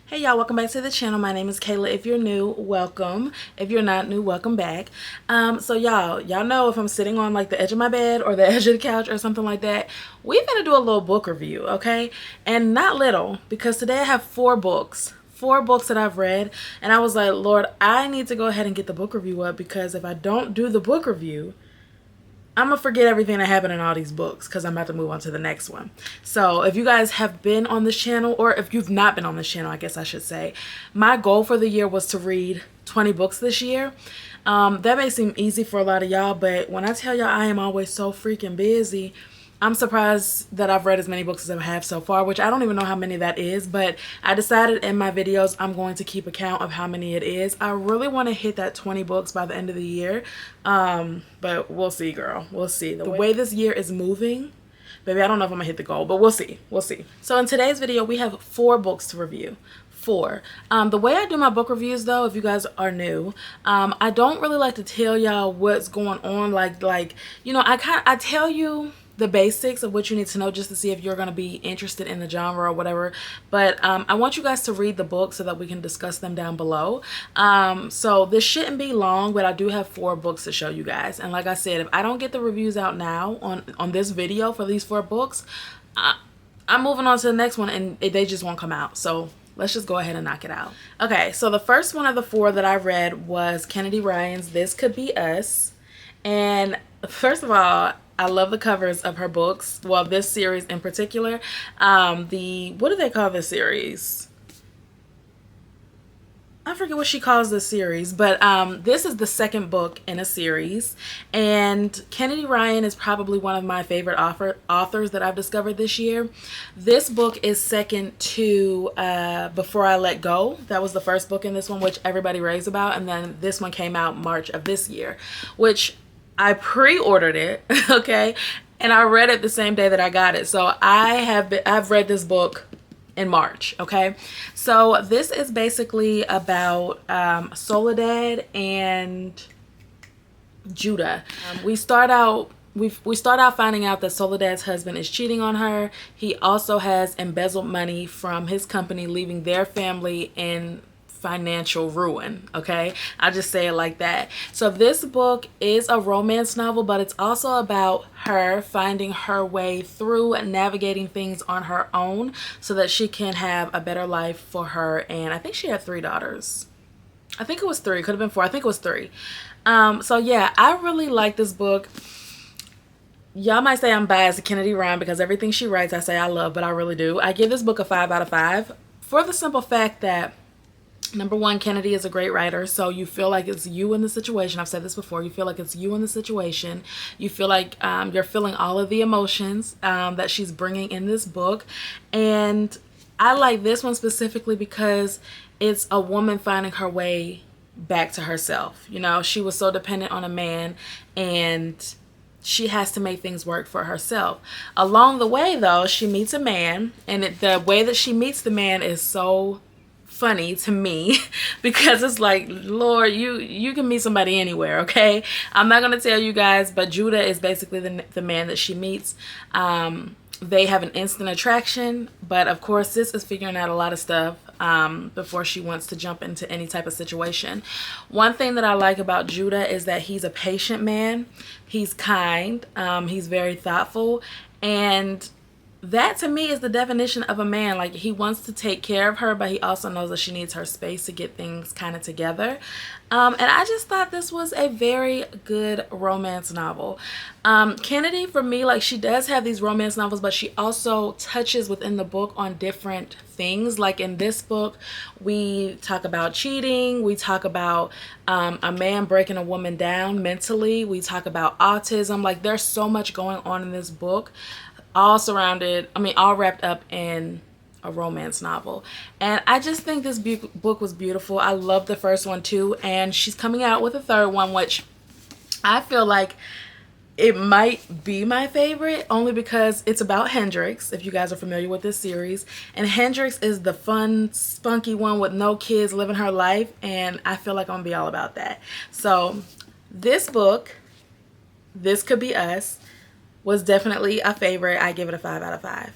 Hey y'all, welcome back to the channel. My name is Kayla. If you're new, welcome. If you're not new, welcome back. So y'all know if I'm sitting on like the edge of my bed or the edge of the couch or something like that, we're gonna do a little book review, okay? And not little, because today I have four books that I've read, and I was like, Lord, I need to go ahead and get the book review up, because if I don't do the book review, I'm gonna forget everything that happened in all these books, because I'm about to move on to the next one. So if you guys have been on this channel, or if you've not been on this channel, I guess I should say, my goal for the year was to read 20 books this year. That may seem easy for a lot of y'all, but when I tell y'all I am always so freaking busy, I'm surprised that I've read as many books as I have so far, which I don't even know how many that is, but I decided in my videos I'm going to keep account of how many it is. I really want to hit that 20 books by the end of the year, but we'll see, girl. We'll see. The way this year is moving, baby, I don't know if I'm gonna hit the goal, but we'll see. We'll see. So in today's video, we have 4 books to review. 4. The way I do my book reviews, though, if you guys are new, I don't really like to tell y'all what's going on. Like you know, I tell you the basics of what you need to know just to see if you're going to be interested in the genre or whatever, but I want you guys to read the book so that we can discuss them down below. So this shouldn't be long, but I do have 4 books to show you guys, and like I said, if I don't get the reviews out now on this video for these 4 books, I'm moving on to the next one and they just won't come out. So let's just go ahead and knock it out. Okay, so the first one of the 4 that I read was Kennedy Ryan's This Could Be Us. And first of all, I love the covers of her books. Well, this series in particular. What do they call this series? I forget what she calls this series, but this is the second book in a series, and Kennedy Ryan is probably one of my favorite authors that I've discovered this year. This book is second to Before I Let Go. That was the first book in this one, which everybody raves about, and then this one came out March of this year, which I pre-ordered it, okay, and I read it the same day that I got it. So I've read this book in March, okay. So this is basically about Soledad and Judah. We start out finding out that Soledad's husband is cheating on her. He also has embezzled money from his company, leaving their family in financial ruin, okay? I'll just say it like that. So this book is a romance novel, but it's also about her finding her way through navigating things on her own so that she can have a better life for her. And I think she had 3 daughters. I think it was 3. Could have been 4. I think it was 3. So yeah, I really like this book. Y'all might say I'm biased to Kennedy Ryan because everything she writes I say I love, but I really do. I give this book a 5 out of 5 for the simple fact that, number one, Kennedy is a great writer, so you feel like it's you in the situation. I've said this before. You feel like it's you in the situation. You feel like you're feeling all of the emotions that she's bringing in this book. And I like this one specifically because it's a woman finding her way back to herself. You know, she was so dependent on a man, and she has to make things work for herself. Along the way, though, she meets a man, and the way that she meets the man is so funny to me because it's like, Lord, you can meet somebody anywhere, okay? I'm not gonna tell you guys, but Judah is basically the man that she meets. They have an instant attraction, but of course this is figuring out a lot of stuff before she wants to jump into any type of situation. One thing that I like about Judah is that he's a patient man. He's kind. He's very thoughtful, and that to me is the definition of a man. Like, he wants to take care of her, but he also knows that she needs her space to get things kind of together. And I just thought this was a very good romance novel. Kennedy, for me, like, she does have these romance novels, but she also touches within the book on different things. Like in this book, we talk about cheating. We talk about a man breaking a woman down mentally. We talk about autism. Like, there's so much going on in this book, all wrapped up in a romance novel. And I just think this book was beautiful. I love the first one too, and she's coming out with a third one, which I feel like it might be my favorite, only because it's about Hendrix, if you guys are familiar with this series. And Hendrix is the fun, spunky one with no kids living her life, and I feel like I'm gonna be all about that. So this book, This Could Be Us, was definitely a favorite. I give it a 5 out of 5.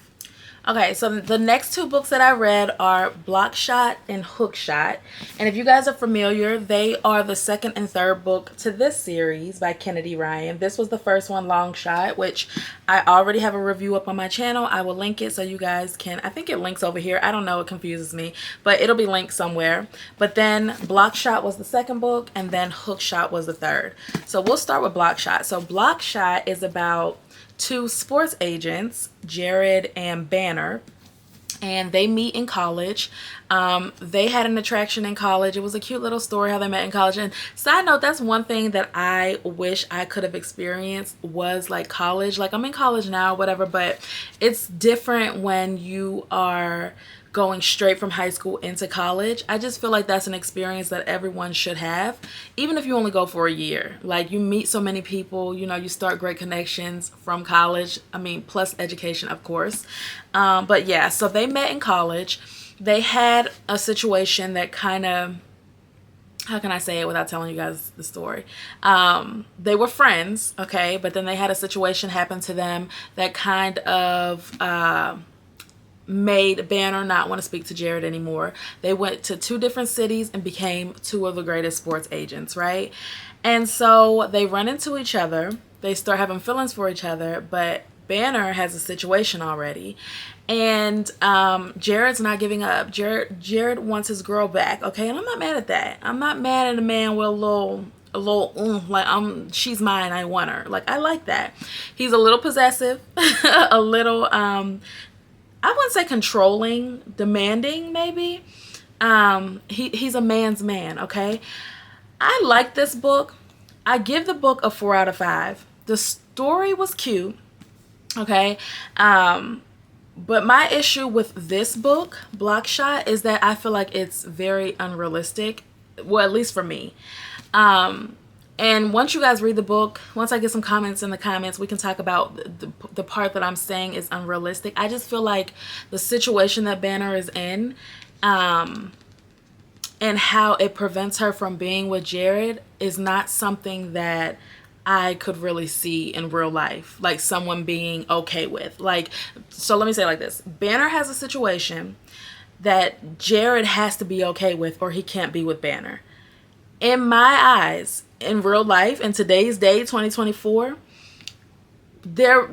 Okay, so the next two books that I read are Blockshot and Hookshot. And if you guys are familiar, they are the second and third book to this series by Kennedy Ryan. This was the first one, Longshot, which I already have a review up on my channel. I will link it so you guys can, I think it links over here. I don't know, it confuses me, but it'll be linked somewhere. But then Blockshot was the second book, and then Hookshot was the third. So we'll start with Blockshot. So Blockshot is about two sports agents, Jared and Banner, and they meet in college. They had an attraction in college. It was a cute little story how they met in college. And side note, that's one thing that I wish I could have experienced was like college. Like I'm in college now, whatever, but it's different when you are going straight from high school into college. I just feel like that's an experience that everyone should have, even if you only go for a year. Like you meet so many people, you know, you start great connections from college. I mean, plus education, of course. But yeah, so they met in college. They had a situation that kind of, how can I say it without telling you guys the story? They were friends, okay, but then they had a situation happen to them that kind of made Banner not want to speak to Jared anymore. They went to two different cities and became two of the greatest sports agents, right? And so they run into each other. They start having feelings for each other, but Banner has a situation already. And Jared's not giving up. Jared wants his girl back, okay? And I'm not mad at that. I'm not mad at a man with a little like she's mine, I want her. Like I like that. He's a little possessive, a little I wouldn't say controlling, demanding maybe. He's a man's man, okay? I like this book. I give the book a 4 out of 5. The story was cute, okay? But my issue with this book, Blockshot, is that I feel like it's very unrealistic. Well, at least for me. And once you guys read the book, once I get some comments in the comments, we can talk about the part that I'm saying is unrealistic. I just feel like the situation that Banner is in, and how it prevents her from being with Jared is not something that I could really see in real life, like someone being okay with. Like, so let me say it like this. Banner has a situation that Jared has to be okay with or he can't be with Banner. In my eyes, in real life, in today's day, 2024, there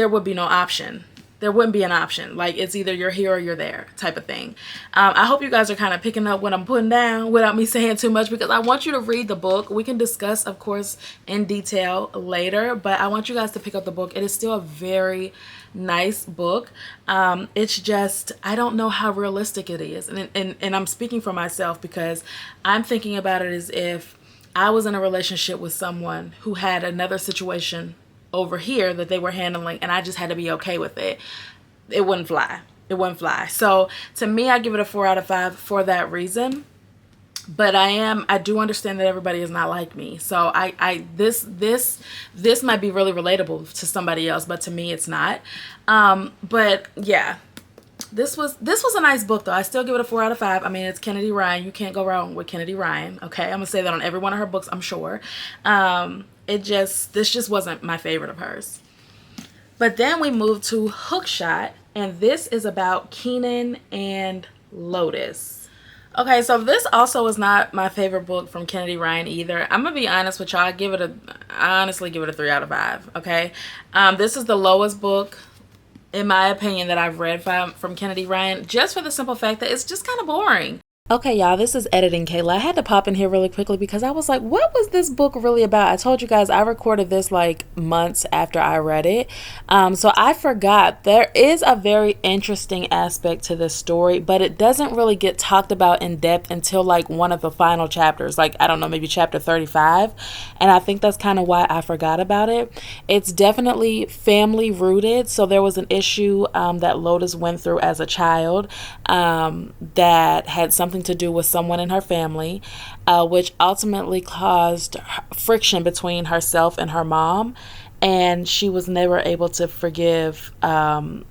would be no option. There wouldn't be an option. Like, it's either you're here or you're there type of thing. I hope you guys are kind of picking up what I'm putting down without me saying too much, because I want you to read the book. We can discuss, of course, in detail later, but I want you guys to pick up the book. It is still a very nice book. It's just, I don't know how realistic it is. And I'm speaking for myself because I'm thinking about it as if I was in a relationship with someone who had another situation over here that they were handling, and I just had to be okay with it. It wouldn't fly. It wouldn't fly. So to me, I give it a 4 out of 5 for that reason. But I do understand that everybody is not like me. So this might be really relatable to somebody else, but to me it's not. But yeah, this was a nice book though. I still give it a 4 out of 5. I mean, it's Kennedy Ryan. You can't go wrong with Kennedy Ryan. Okay, I'm gonna say that on every one of her books, I'm sure. This just wasn't my favorite of hers. But then we moved to Hookshot, and this is about Keenan and Lotus. Okay, so this also is not my favorite book from Kennedy Ryan either. I'm gonna be honest with y'all. I honestly give it a 3 out of 5. Okay, this is the lowest book, in my opinion, that I've read from Kennedy Ryan, just for the simple fact that it's just kind of boring. Okay, y'all, this is Editing Kayla. I had to pop in here really quickly because I was like, what was this book really about? I told you guys I recorded this like months after I read it. So I forgot. There is a very interesting aspect to this story, but it doesn't really get talked about in depth until like one of the final chapters, like, I don't know, maybe chapter 35. And I think that's kind of why I forgot about it. It's definitely family rooted. So there was an issue that Lotus went through as a child that had something to do with someone in her family, which ultimately caused friction between herself and her mom, and she was never able to forgive. It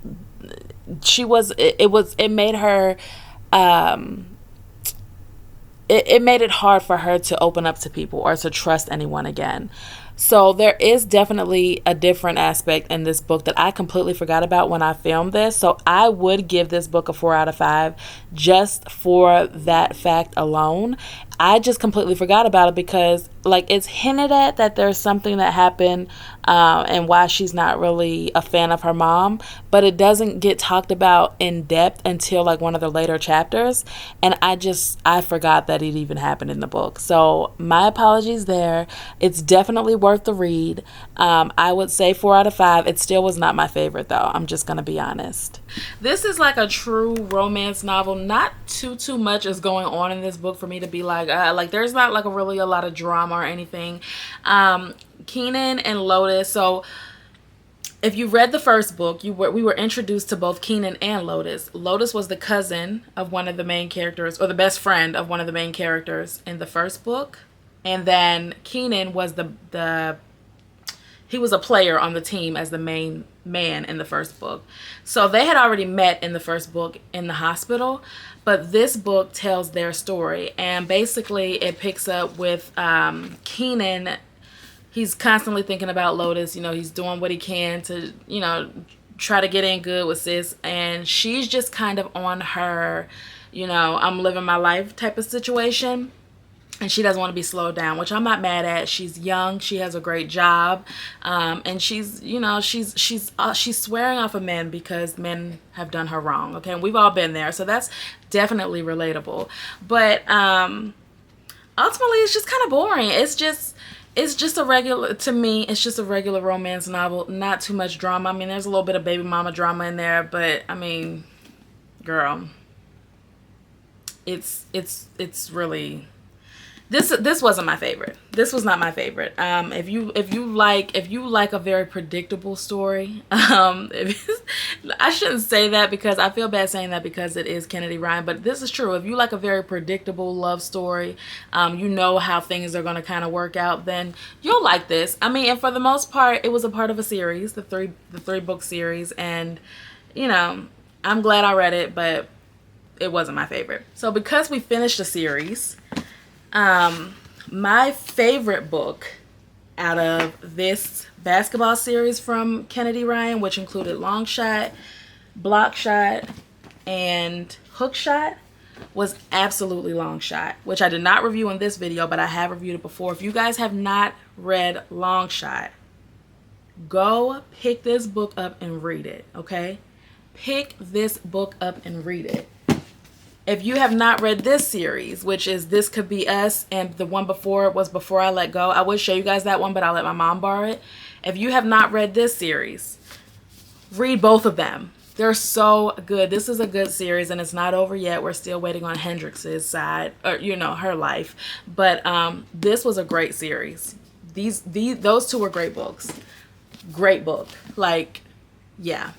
made her it made it hard for her to open up to people or to trust anyone again. So there is definitely a different aspect in this book that I completely forgot about when I filmed this. So I would give this book a 4 out of 5 just for that fact alone. I just completely forgot about it because, like, it's hinted at that there's something that happened and why she's not really a fan of her mom, but it doesn't get talked about in depth until like one of the later chapters. And I forgot that it even happened in the book. So my apologies there. It's definitely worth the read. I would say 4 out of 5. It still was not my favorite though. I'm just going to be honest. This is like a true romance novel. Not too much is going on in this book for me to be like there's not like a lot of drama or anything. Keenan and Lotus. So if you read the first book, we were introduced to both Keenan and Lotus. Lotus was the cousin of one of the main characters, or the best friend of one of the main characters in the first book. And then Keenan was he was a player on the team as the main man in the first book. So they had already met in the first book in the hospital, but this book tells their story. And basically it picks up with Keenan. He's constantly thinking about Lotus. You know, he's doing what he can to, you know, try to get in good with sis. And she's just kind of on her, you know, I'm living my life type of situation. And she doesn't want to be slowed down, which I'm not mad at. She's young. She has a great job. And she's, you know, she's swearing off of men because men have done her wrong. Okay. And we've all been there. So that's definitely relatable. But ultimately, it's just kind of boring. It's just a regular, to me, it's just a regular romance novel. Not too much drama. I mean, there's a little bit of baby mama drama in there, but I mean, girl, it's really, this wasn't my favorite. This was not my favorite. If you like a very predictable story, I shouldn't say that because I feel bad saying that because it is Kennedy Ryan, but this is true. If you like a very predictable love story, you know how things are going to kind of work out, then you'll like this. I mean, and for the most part, it was a part of a series, the three book series, and you know, I'm glad I read it, but it wasn't my favorite. So because we finished the series, my favorite book out of this basketball series from Kennedy Ryan, which included Long Shot, Block Shot, and Hook Shot, was absolutely Long Shot, which I did not review in this video, but I have reviewed it before. If you guys have not read Long Shot, go pick this book up and read it, okay? Pick this book up and read it. If you have not read this series, which is This Could Be Us, and the one before it was Before I Let Go, I would show you guys that one, but I'll let my mom borrow it. If you have not read this series, read both of them. They're so good. This is a good series, and it's not over yet. We're still waiting on Hendrix's side, or you know, her life. But this was a great series. Those two were great books. Great book. Like, yeah.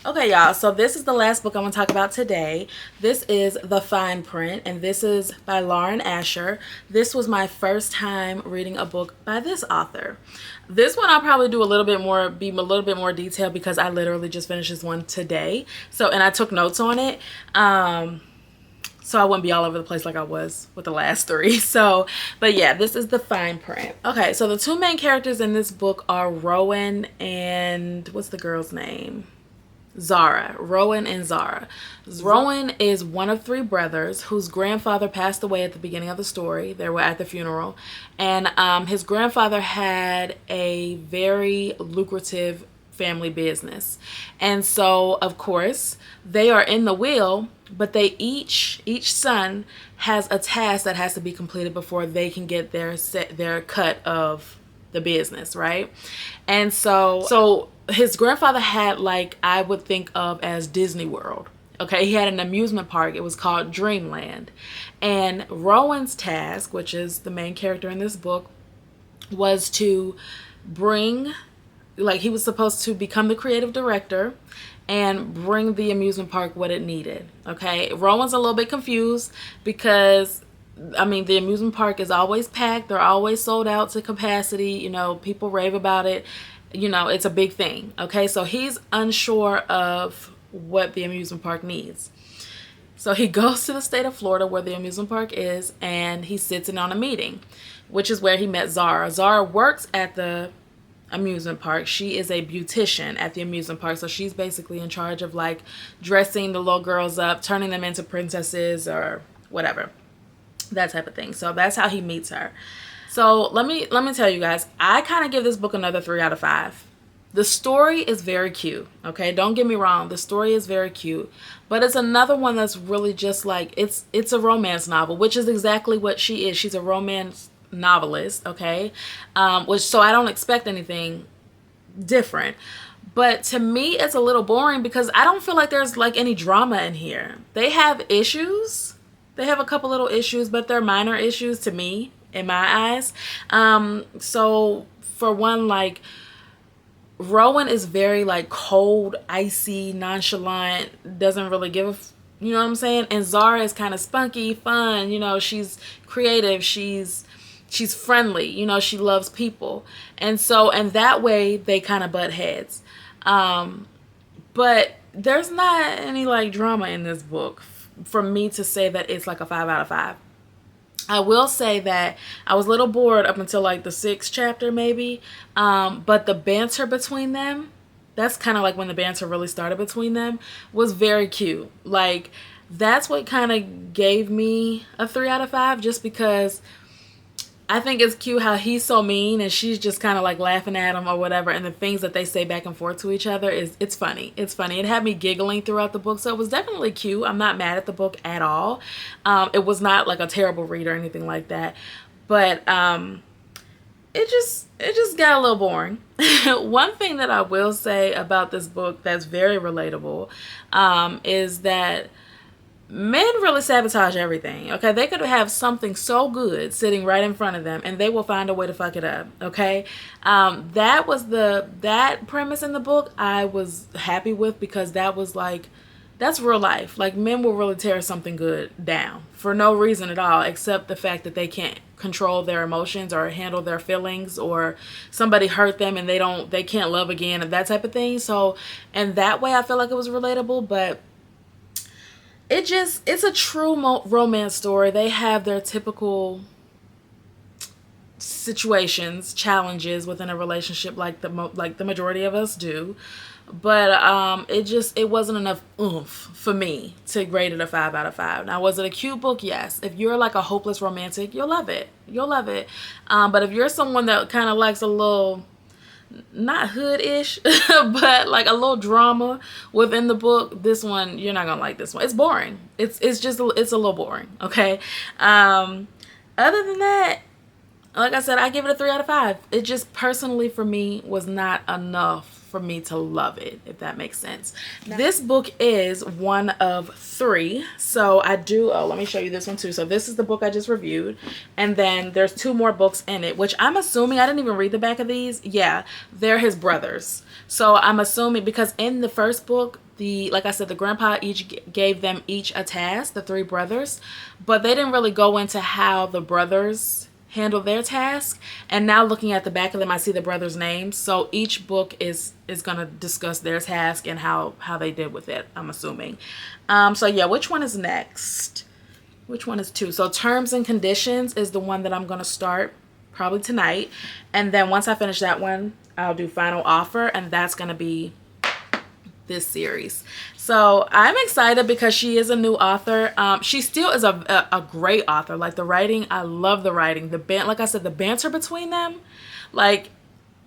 Okay, y'all, so this is the last book I'm going to talk about today. This is The Fine Print, and this is by Lauren Asher. This was my first time reading a book by this author. This one I'll probably do be a little bit more detailed because I literally just finished this one today. And I took notes on it. So I wouldn't be all over the place like I was with the last three. But yeah, this is The Fine Print. Okay, so the two main characters in this book are Rowan and, what's the girl's name? Zara. Rowan and Zara. Rowan is one of three brothers whose grandfather passed away at the beginning of the story. They were at the funeral, and his grandfather had a very lucrative family business, and so of course they are in the will, but they each son has a task that has to be completed before they can get their cut of the business, right? And so his grandfather had, like, I would think of as Disney World. Okay, he had an amusement park. It was called Dreamland. And Rowan's task, which is the main character in this book, was to he was supposed to become the creative director and bring the amusement park what it needed. Okay, Rowan's a little bit confused because, I mean, the amusement park is always packed. They're always sold out to capacity. You know, people rave about it. You know, it's a big thing. Okay, so he's unsure of what the amusement park needs. So he goes to the state of Florida where the amusement park is, and he sits in on a meeting, which is where he met Zara. Zara works at the amusement park. She is a beautician at the amusement park, so she's basically in charge of like dressing the little girls up, turning them into princesses or whatever, that type of thing. So that's how he meets her. So let me tell you guys, I kind of give this book another 3 out of 5. The story is very cute, okay? Don't get me wrong. The story is very cute. But it's another one that's really just like, it's a romance novel, which is exactly what she is. She's a romance novelist, okay? So I don't expect anything different. But to me, it's a little boring because I don't feel like there's like any drama in here. They have issues. They have a couple little issues, but they're minor issues to me, in my eyes. So for one, like, Rowan is very like cold, icy, nonchalant, doesn't really give a, you know what I'm saying? And Zara is kind of spunky, fun, you know, she's creative, she's friendly, you know, she loves people. And that way they kind of butt heads. But there's not any like drama in this book for me to say that it's like a 5 out of 5. I will say that I was a little bored up until like the 6th chapter maybe, but the banter between them, that's kind of like when the banter really started between them, was very cute. Like, that's what kind of gave me a 3 out of 5, just because I think it's cute how he's so mean and she's just kind of like laughing at him or whatever, and the things that they say back and forth to each other it's funny. It's funny. It had me giggling throughout the book, so it was definitely cute. I'm not mad at the book at all. It was not like a terrible read or anything like that, but it just got a little boring. One thing that I will say about this book that's very relatable is that men really sabotage everything, okay? They could have something so good sitting right in front of them and they will find a way to fuck it up, okay? That premise in the book I was happy with, because that was like, that's real life. Like, men will really tear something good down for no reason at all, except the fact that they can't control their emotions or handle their feelings, or somebody hurt them and they can't love again, and that type of thing. So, and that way I feel like it was relatable, but it's a true romance story. They have their typical situations, challenges within a relationship, like the majority of us do. But it wasn't enough oomph for me to grade it a 5 out of 5. Now, was it a cute book? Yes. If you're like a hopeless romantic, you'll love it. You'll love it. But if you're someone that kind of likes a little, not hood-ish, but like a little drama within the book, this one, you're not gonna like this one. It's boring. It's a little boring, okay? Other than that, like I said, I give it a 3 out of 5. It just personally for me was not enough for me to love it, if that makes sense. This book is one of 3. So let me show you this one too. So this is the book I just reviewed, and then there's 2 more books in it, which I'm assuming, I didn't even read the back of these. Yeah, they're his brothers. So I'm assuming, because in the first book, like I said, the grandpa gave them each a task, the 3 brothers, but they didn't really go into how the brothers handle their task. And now looking at the back of them, I see the brothers' names. So each book is going to discuss their task and how they did with it, I'm assuming. So yeah, which one is next? Which one is 2? So Terms and Conditions is the one that I'm going to start probably tonight. And then once I finish that one, I'll do Final Offer, and that's going to be this series. So I'm excited because she is a new author. She still is a great author. Like, the writing, I love the writing. Like I said, the banter between them, like,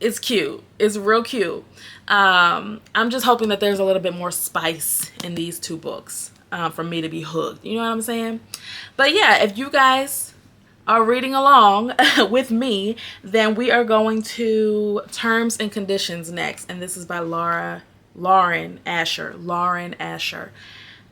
it's cute. It's real cute. I'm just hoping that there's a little bit more spice in these 2 books for me to be hooked. You know what I'm saying? But yeah, if you guys are reading along with me, then we are going to Terms and Conditions next. And this is by Lauren Asher.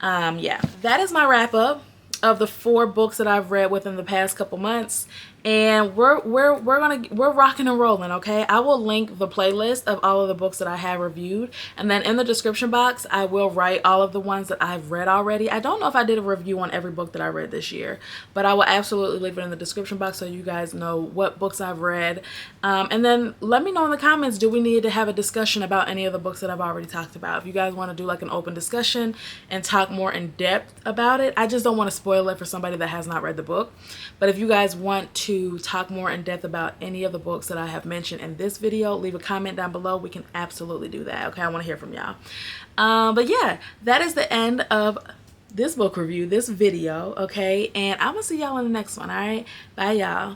Yeah, that is my wrap up. of the 4 books that I've read within the past couple months, and we're rocking and rolling. Okay, I will link the playlist of all of the books that I have reviewed, and then in the description box I will write all of the ones that I've read already. I don't know if I did a review on every book that I read this year, but I will absolutely leave it in the description box so you guys know what books I've read. And then let me know in the comments, do we need to have a discussion about any of the books that I've already talked about? If you guys want to do like an open discussion and talk more in depth about it. I just don't want to spoil it for somebody that has not read the book. But if you guys want to talk more in depth about any of the books that I have mentioned in this video, leave a comment down below. We can absolutely do that. Okay, I want to hear from y'all. But yeah, that is the end of this book review, this video. Okay, and I'm gonna see y'all in the next one. All right, bye y'all.